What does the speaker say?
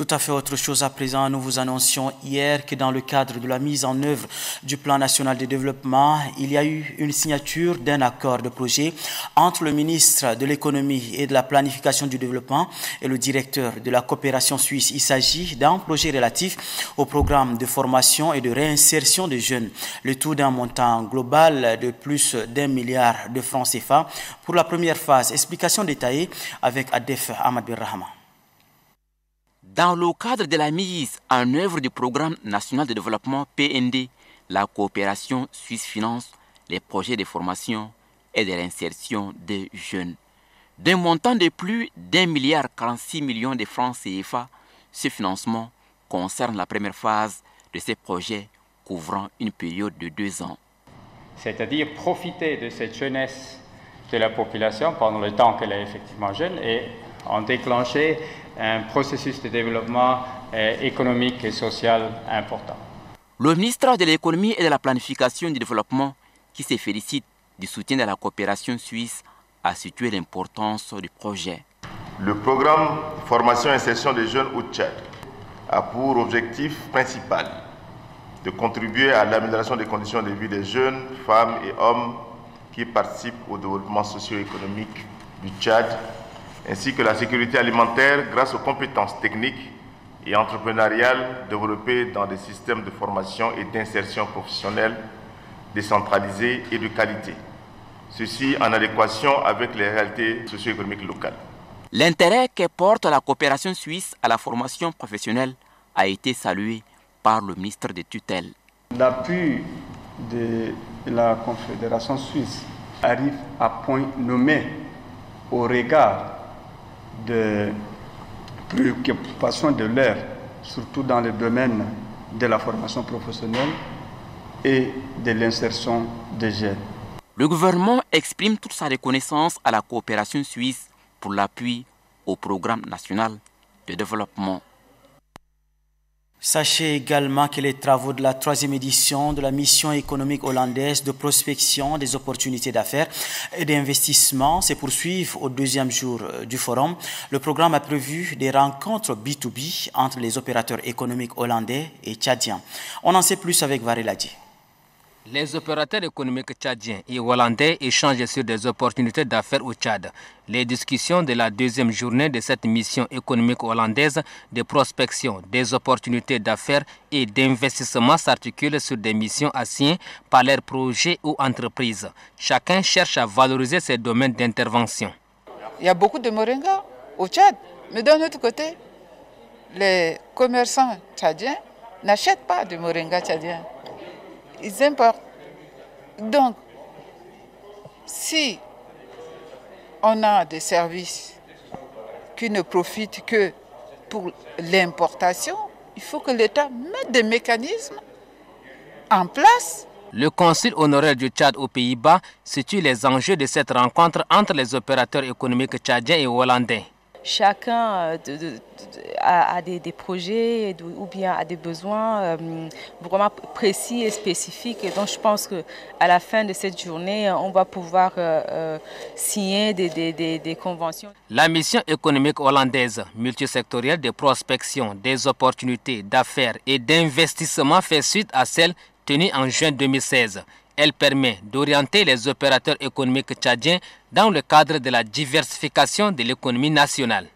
Tout à fait autre chose à présent, nous vous annoncions hier que dans le cadre de la mise en œuvre du plan national de développement, il y a eu une signature d'un accord de projet entre le ministre de l'économie et de la planification du développement et le directeur de la coopération suisse. Il s'agit d'un projet relatif au programme de formation et de réinsertion des jeunes, le tout d'un montant global de plus d'1 milliard de francs CFA pour la première phase. Explication détaillée avec Adef Ahmad Birrahma. Dans le cadre de la mise en œuvre du programme national de développement PND, la coopération suisse finance les projets de formation et de réinsertion des jeunes. D'un montant de plus d'1 milliard 46 millions de francs CFA, ce financement concerne la première phase de ces projets couvrant une période de 2 ans. C'est-à-dire profiter de cette jeunesse de la population pendant le temps qu'elle est effectivement jeune et en déclencher un processus de développement économique et social important. Le ministre de l'économie et de la planification du développement, qui se félicite du soutien de la coopération suisse, a situé l'importance du projet. Le programme Formation et Insertion des jeunes au Tchad a pour objectif principal de contribuer à l'amélioration des conditions de vie des jeunes, femmes et hommes qui participent au développement socio-économique du Tchad, ainsi que la sécurité alimentaire grâce aux compétences techniques et entrepreneuriales développées dans des systèmes de formation et d'insertion professionnelle décentralisés et de qualité. Ceci en adéquation avec les réalités socio-économiques locales. L'intérêt que porte la coopération suisse à la formation professionnelle a été salué par le ministre de tutelle. L'appui de la Confédération suisse arrive à point nommé au regard des préoccupations de l'heure, surtout dans le domaine de la formation professionnelle et de l'insertion des jeunes. Le gouvernement exprime toute sa reconnaissance à la coopération suisse pour l'appui au programme national de développement. Sachez également que les travaux de la 3e édition de la mission économique hollandaise de prospection des opportunités d'affaires et d'investissement se poursuivent au 2e jour du forum. Le programme a prévu des rencontres B2B entre les opérateurs économiques hollandais et tchadiens. On en sait plus avec Vareladi. Les opérateurs économiques tchadiens et hollandais échangent sur des opportunités d'affaires au Tchad. Les discussions de la 2e journée de cette mission économique hollandaise de prospection des opportunités d'affaires et d'investissement s'articulent sur des missions assignées par leurs projets ou entreprises. Chacun cherche à valoriser ses domaines d'intervention. Il y a beaucoup de moringa au Tchad, mais d'un autre côté, les commerçants tchadiens n'achètent pas de moringa tchadien. Ils importent. Donc, si on a des services qui ne profitent que pour l'importation, il faut que l'État mette des mécanismes en place. Le consul honoraire du Tchad aux Pays-Bas situe les enjeux de cette rencontre entre les opérateurs économiques tchadiens et hollandais. Chacun a des projets ou bien a des besoins vraiment précis et spécifiques. Et donc je pense qu'à la fin de cette journée, on va pouvoir signer des conventions. La mission économique hollandaise multisectorielle de prospection des opportunités d'affaires et d'investissement fait suite à celle tenue en juin 2016. Elle permet d'orienter les opérateurs économiques tchadiens dans le cadre de la diversification de l'économie nationale.